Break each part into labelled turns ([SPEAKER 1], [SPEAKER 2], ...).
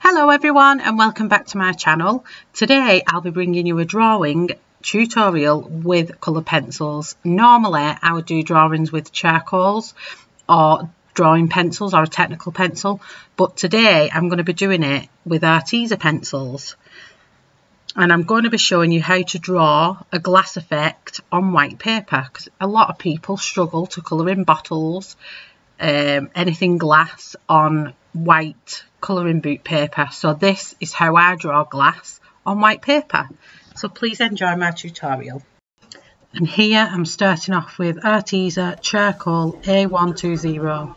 [SPEAKER 1] Hello everyone and welcome back to my channel. Today I'll be bringing you a drawing tutorial with colour pencils. Normally I would do drawings with charcoals or drawing pencils or a technical pencil, but today I'm going to be doing it with ARTEZA pencils, and I'm going to be showing you how to draw a glass effect on white paper, because a lot of people struggle to colour in bottles, anything glass on white colouring book paper. So this is how I draw glass on white paper. So please enjoy my tutorial. And here I'm starting off with ARTEZA charcoal A120.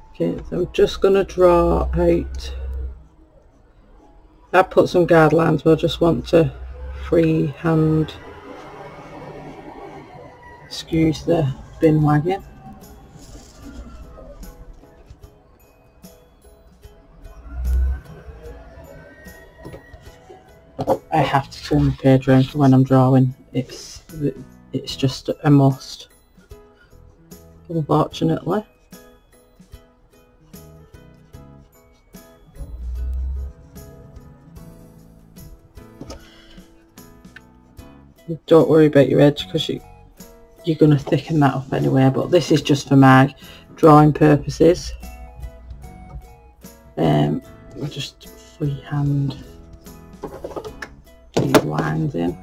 [SPEAKER 2] Okay, so I'm just going to draw out. I put some guide lines, but I just want to freehand, excuse the bin wagon. I have to turn the page around for when I'm drawing. It's just a must, unfortunately. Don't worry about your edge, because you're going to thicken that up anyway, but this is just for my drawing purposes. I'll just freehand these lines in.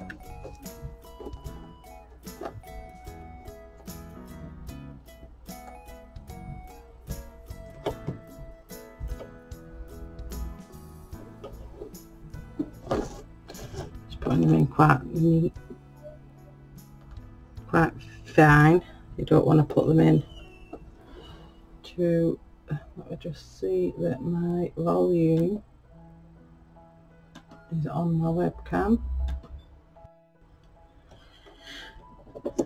[SPEAKER 2] Just putting them in quite neat, quite fine. You don't want to put them in too. Let me just see that my volume is on my webcam.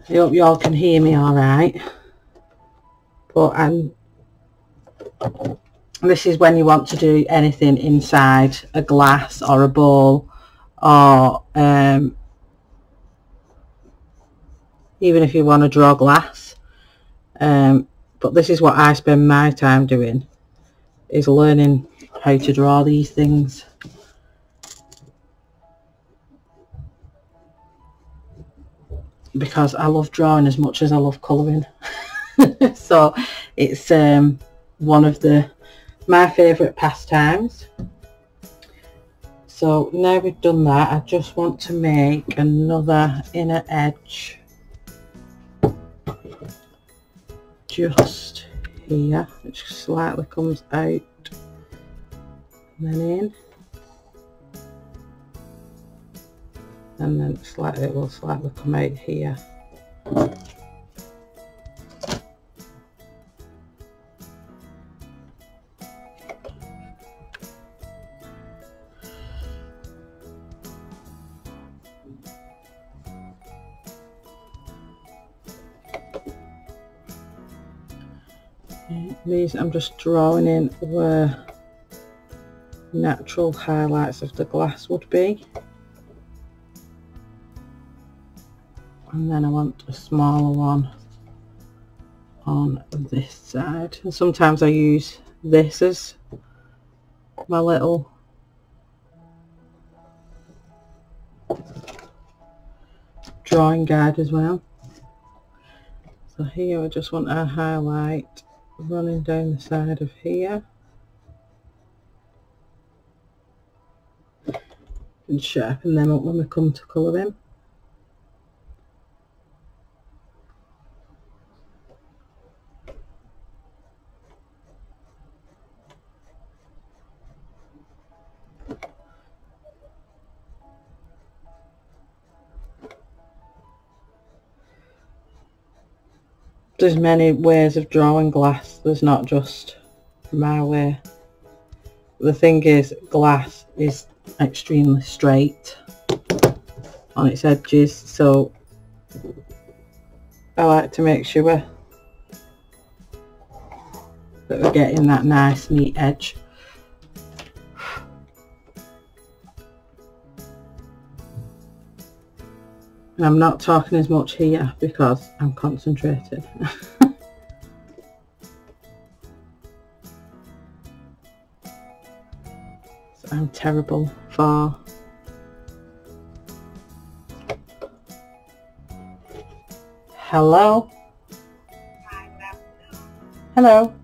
[SPEAKER 2] I hope you all can hear me all right. But this is when you want to do anything inside a glass or a bowl, or even if you want to draw glass. But this is what I spend my time doing, is learning how to draw these things. Because I love drawing as much as I love colouring. So it's one of my favourite pastimes. So now we've done that, I just want to make another inner edge just here, which slightly comes out and then in, and then it will slightly come out here. These I'm just drawing in where natural highlights of the glass would be, and then I want a smaller one on this side, and sometimes I use this as my little drawing guide as well. So here I just want a highlight running down the side of here and sharpen them up when we come to colour them. there's many ways of drawing glass. There's not just my way. The thing is, glass is extremely straight on its edges, so I like to make sure that we're getting that nice neat edge. And I'm not talking as much here because I'm concentrating. So I'm terrible for hello. Hello.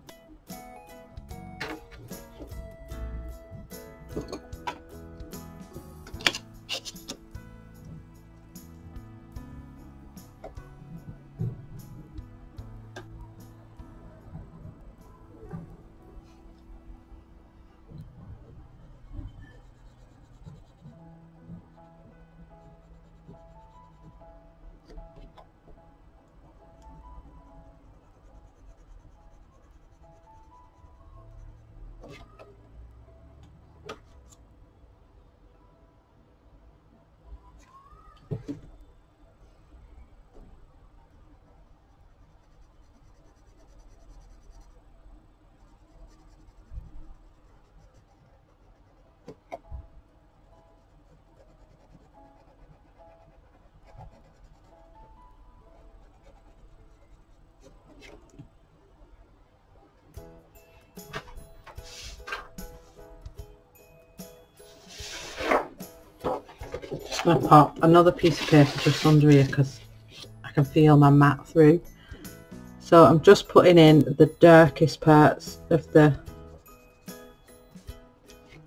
[SPEAKER 2] Just going to pop another piece of paper just under here because I can feel my mat through. So I'm just putting in the darkest parts of the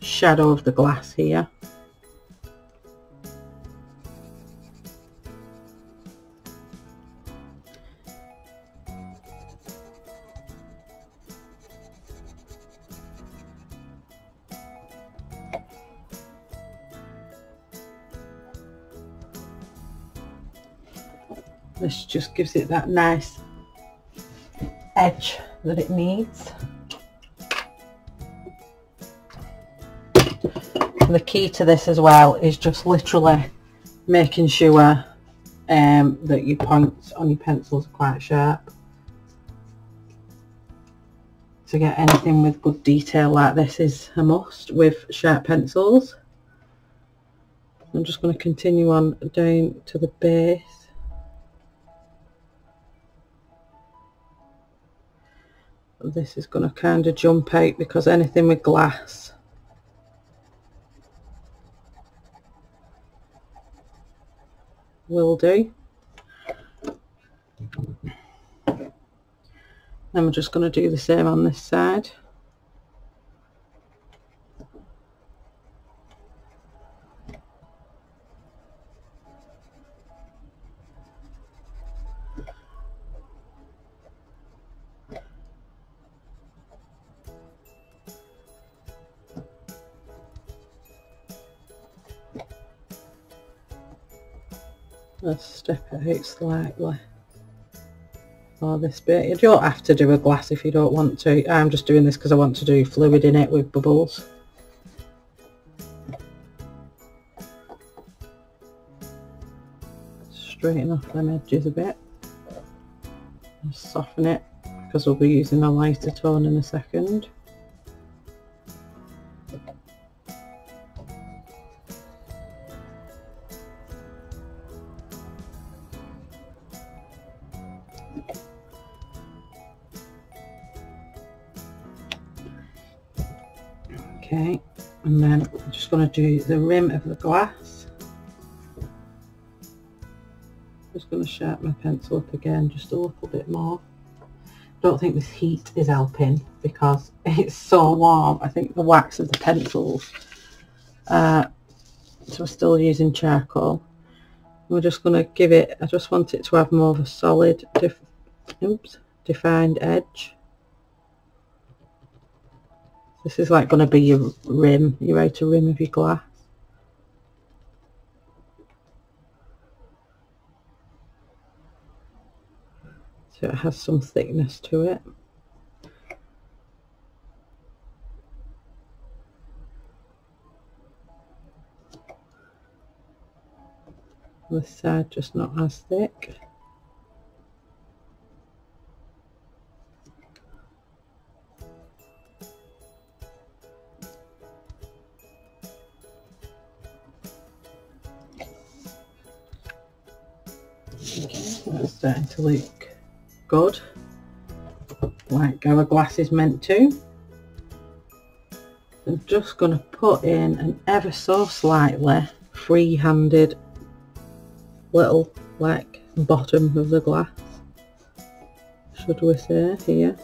[SPEAKER 2] shadow of the glass here. This just gives it that nice edge that it needs. And the key to this as well is just literally making sure that your points on your pencils are quite sharp. To get anything with good detail like this is a must with sharp pencils. I'm just going to continue on down to the base. This is going to kind of jump out because anything with glass will do. Then we're just going to do the same on this side. Let's step it out slightly for this bit. You don't have to do a glass if you don't want to. I'm just doing this because I want to do fluid in it with bubbles. Straighten off them edges a bit. And soften it because we'll be using a lighter tone in a second. Okay, and then I'm just going to do the rim of the glass. Just going to sharpen my pencil up again just a little bit more. Don't think this heat is helping because it's so warm. I think the wax of the pencils. So we're still using charcoal. We're just going to give it, I just want it to have more of a solid, defined edge. This is like going to be your rim, your outer rim of your glass. so it has some thickness to it. This side just not as thick. That's starting to look good, like our glass is meant to. I'm just going to put in an ever so slightly free-handed little, like, bottom of the glass, should we say, here.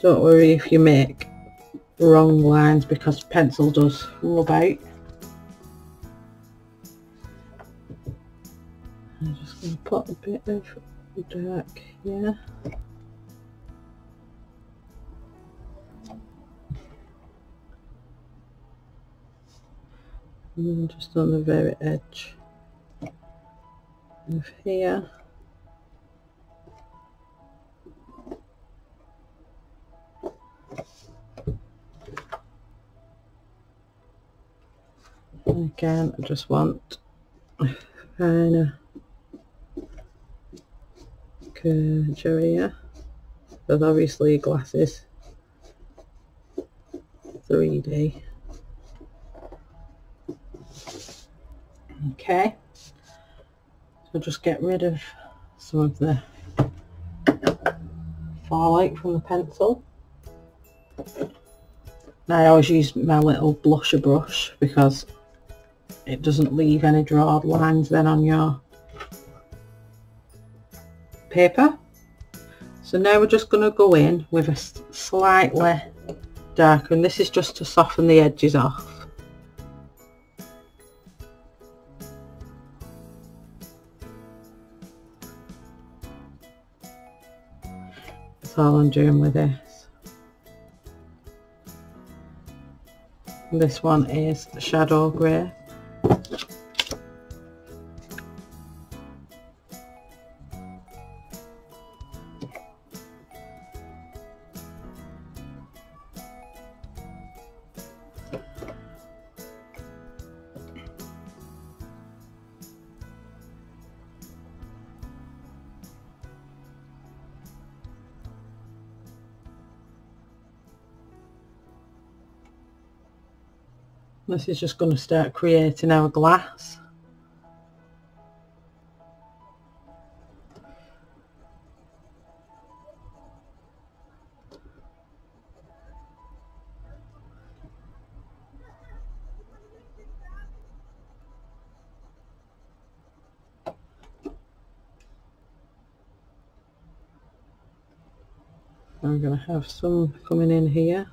[SPEAKER 2] Don't worry if you make wrong lines, because pencil does rub out. I'm just going to put a bit of dark here. And then just on the very edge of here. And again, I just want a finer curvature here, because obviously glass is 3D. Okay, so just get rid of some of the fallout from the pencil. Now I always use my little blusher brush because it doesn't leave any drawn lines then on your paper. So now we're just going to go in with a slightly darker, and this is just to soften the edges off. That's all I'm doing with this. This one is the shadow grey. This is just going to start creating our glass. I'm going to have some coming in here.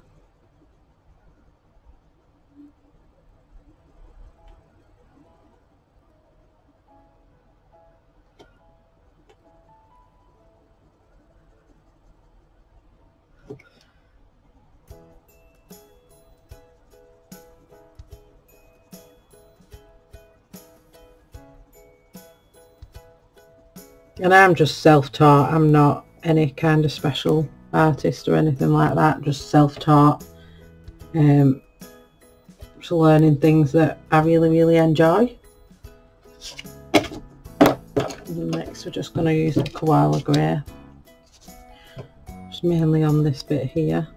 [SPEAKER 2] And I'm just self-taught, I'm not any kind of special artist or anything like that, just self-taught, just learning things that I really enjoy. And next we're just going to use the koala grey, just mainly on this bit here.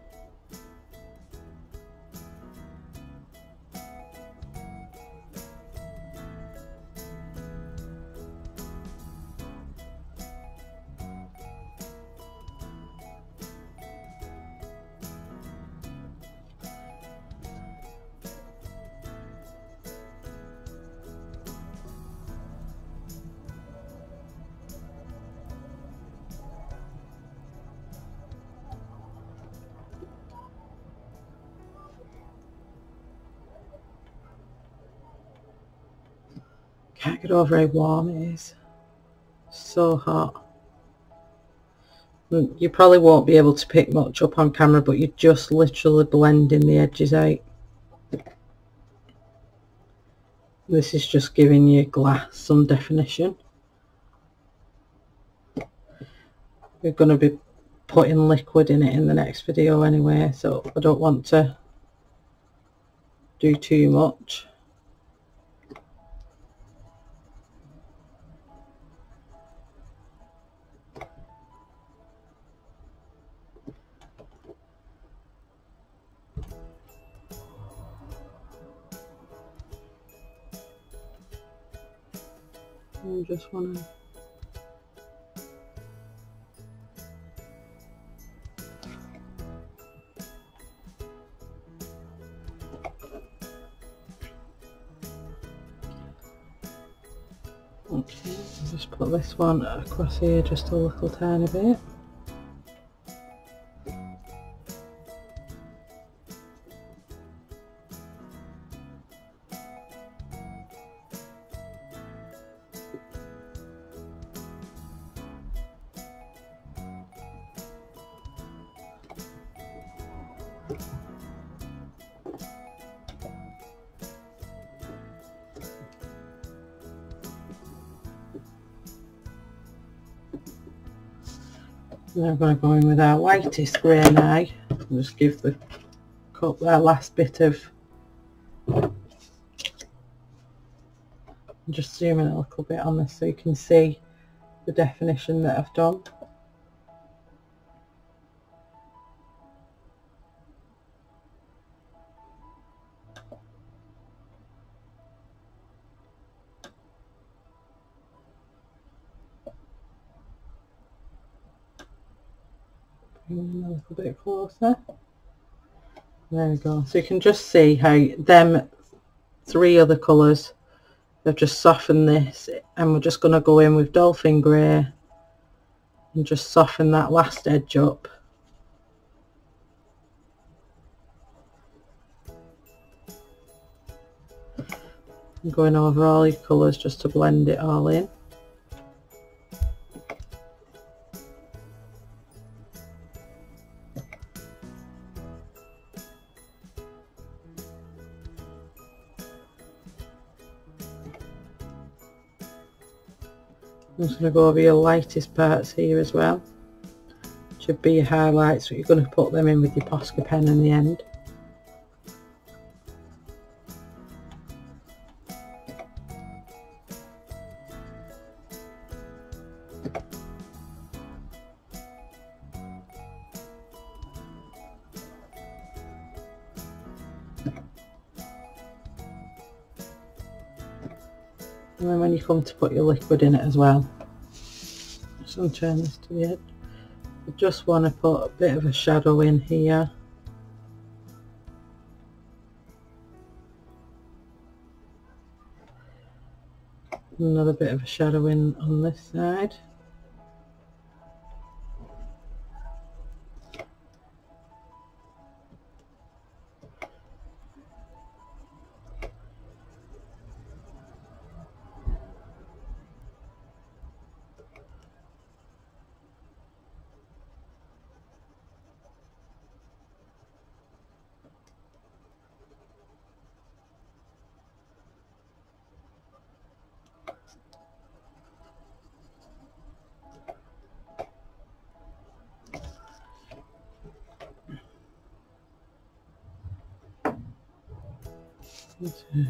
[SPEAKER 2] Can't get over how warm it is. So hot. You probably won't be able to pick much up on camera, but you're just literally blending the edges out. This is just giving your glass some definition. We're going to be putting liquid in it in the next video anyway, so I don't want to do too much. I just want to just put this one across here just a little tiny bit. Now I'm going to go in with our lightest grey now and just give the cup that last bit of, just zoom in a little bit on this so you can see the definition that I've done. A little bit closer. There we go. So you can just see how them three other colours have just softened this, and we're just going to go in with Dolphin Grey and just soften that last edge up. I'm going over all these colours just to blend it all in. I'm just going to go over your lightest parts here as well. Should be your highlights, but you're going to put them in with your Posca pen in the end. And then when you come to put your liquid in it as well, just going to turn this to the edge. I just want to put a bit of a shadow in here. Another bit of a shadow in on this side.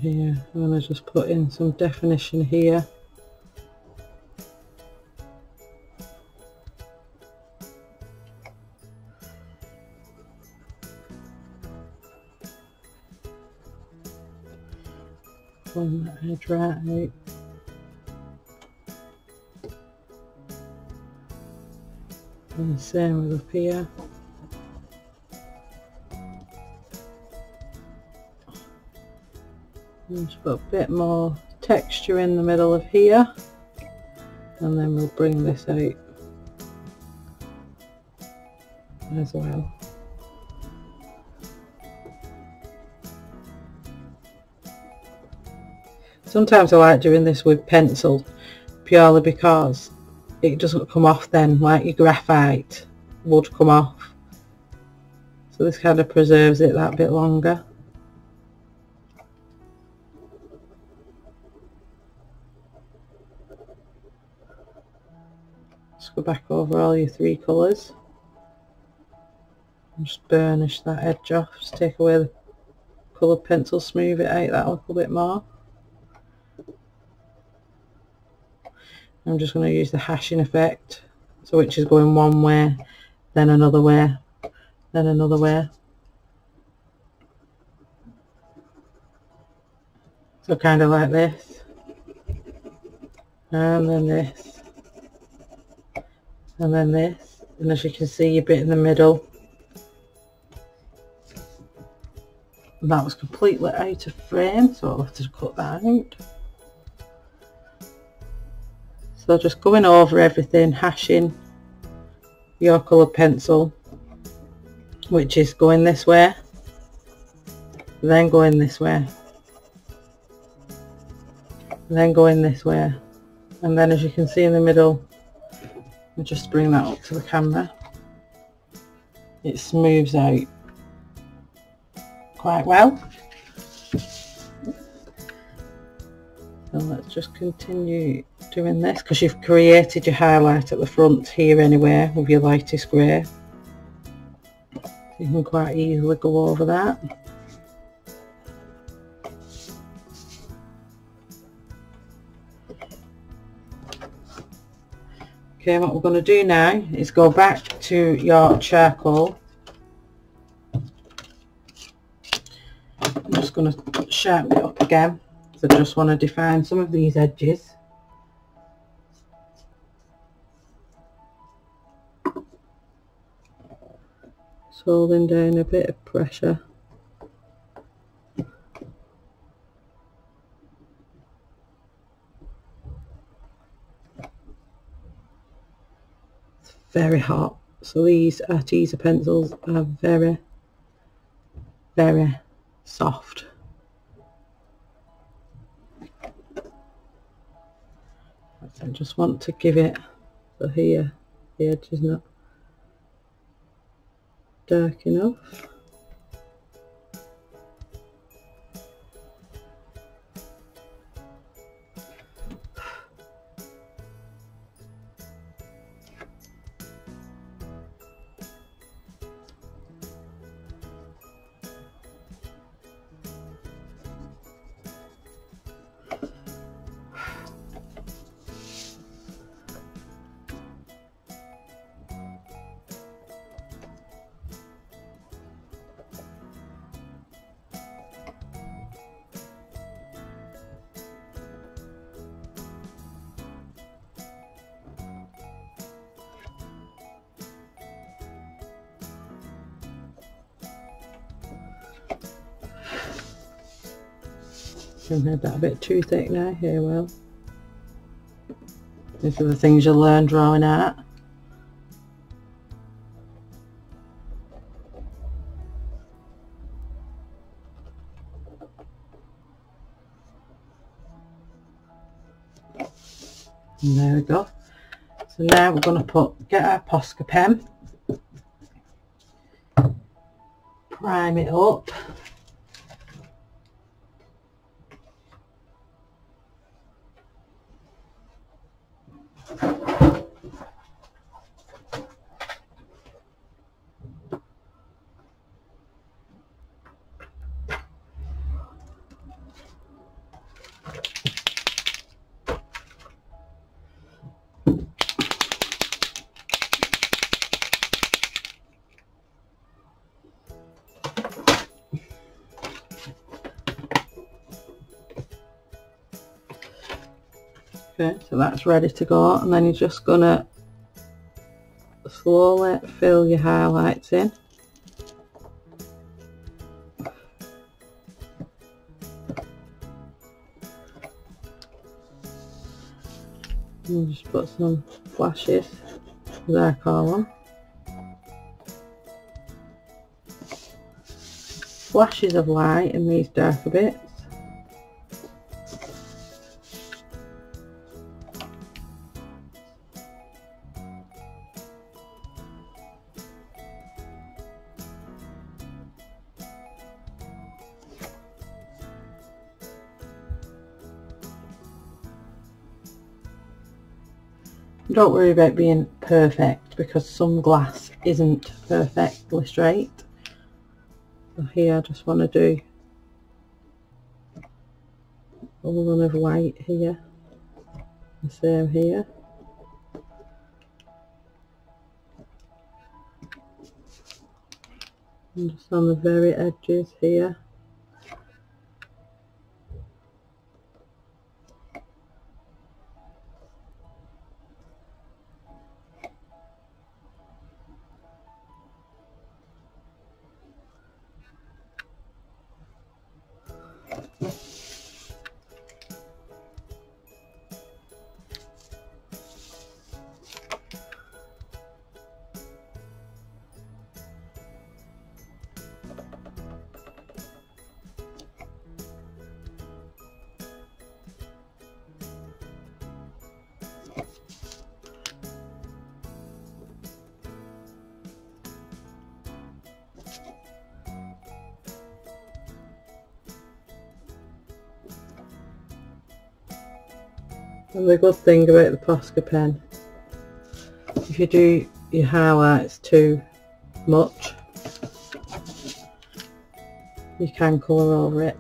[SPEAKER 2] Here, I'm going to just put in some definition here. Pulling that edge right out. And the same with up here. Just put a bit more texture in the middle of here, and then we'll bring this out as well. Sometimes I like doing this with pencil purely because it doesn't come off then like your graphite, would come off. So this kind of preserves it that bit longer. Just go back over all your 3 colours. And just burnish that edge off. Just take away the coloured pencil, smooth it out that a little bit more. I'm just going to use the hashing effect, so which is going one way, then another way, then another way. So kind of like this, and then this, and then this, and as you can see, your bit in the middle, that was completely out of frame, so I'll have to cut that out. So just going over everything, hashing your coloured pencil, which is going this way, then going this way, then going this way, and then as you can see in the middle, I'll just bring that up to the camera, it smooths out quite well. So let's just continue doing this, because you've created your highlight at the front here anyway with your lightest grey. You can quite easily go over that. Okay, what we're going to do now is go back to your charcoal. I'm just going to sharpen it up again. So I just want to define some of these edges. Just holding down a bit of pressure. It's very hot. So these ARTEZA pencils are very, very soft. I just want to give it, so here the edge is not dark enough. I've made that a bit too thick now. Here, well, these are the things you learn drawing art. And there we go. So now we're going to get our Posca pen, prime it up. Okay, so that's ready to go, and then you're just gonna slowly fill your highlights in. And just put some flashes, as I call them. Flashes of light in these darker bits. Don't worry about being perfect, because some glass isn't perfectly straight. So here I just want to do a run of white here, the same here. And just on the very edges here. And the good thing about the Posca pen, if you do your highlights too much, you can colour over it.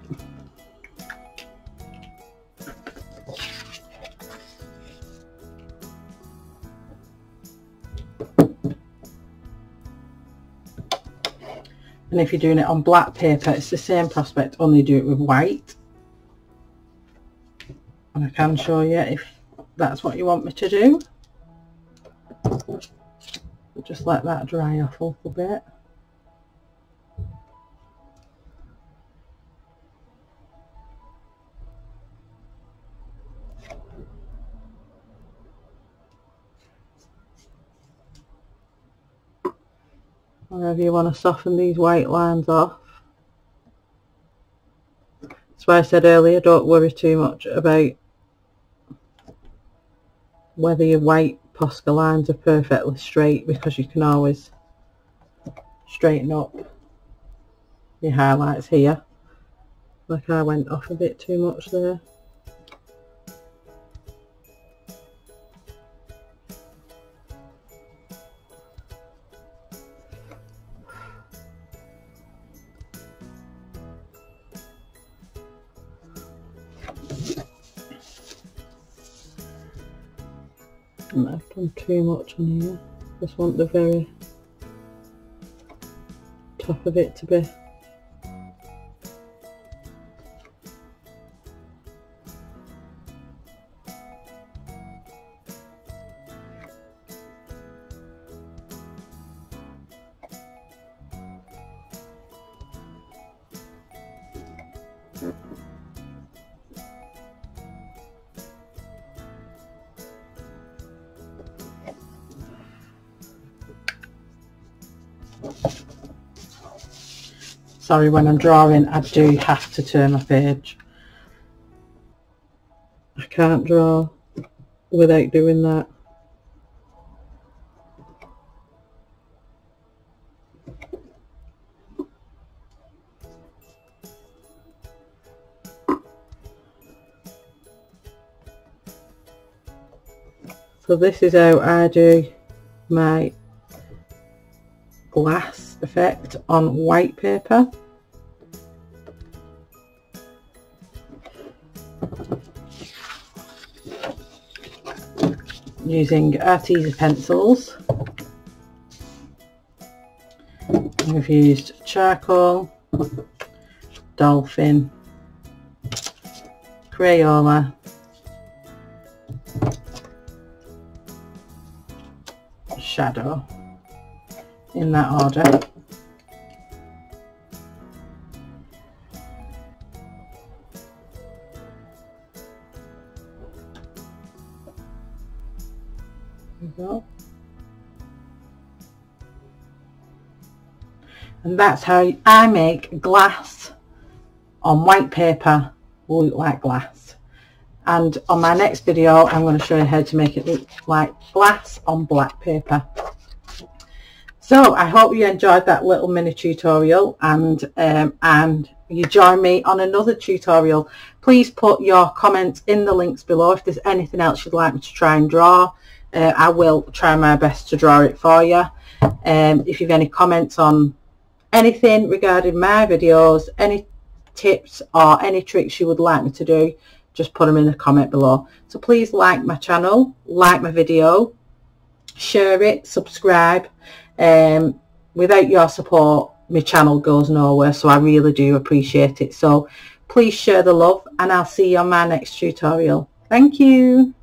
[SPEAKER 2] And if you're doing it on black paper, it's the same prospect, only do it with white. And I can show you if that's what you want me to do. Just let that dry off a little bit. Wherever you want to soften these white lines off. That's why I said earlier, don't worry too much about whether your white Posca lines are perfectly straight, because you can always straighten up your highlights here. Like I went off a bit too much there. And I've done too much on here. Just want the very top of it to be sorry, when I'm drawing I do have to turn my page. I can't draw without doing that. So this is how I do my glass effect on white paper. Using ARTEZA pencils. We've used charcoal, dolphin, Crayola, shadow, in that order. There we go. And that's how I make glass on white paper look like glass. And on my next video I'm going to show you how to make it look like glass on black paper. So I hope you enjoyed that little mini tutorial, and you join me on another tutorial. Please put your comments in the links below if there's anything else you'd like me to try and draw. I will try my best to draw it for you. If you've any comments on anything regarding my videos, any tips or any tricks you would like me to do, just put them in the comment below. So please like my channel, like my video, share it, subscribe. Without your support, my channel goes nowhere, so I really do appreciate it. So please share the love, and I'll see you on my next tutorial. Thank you.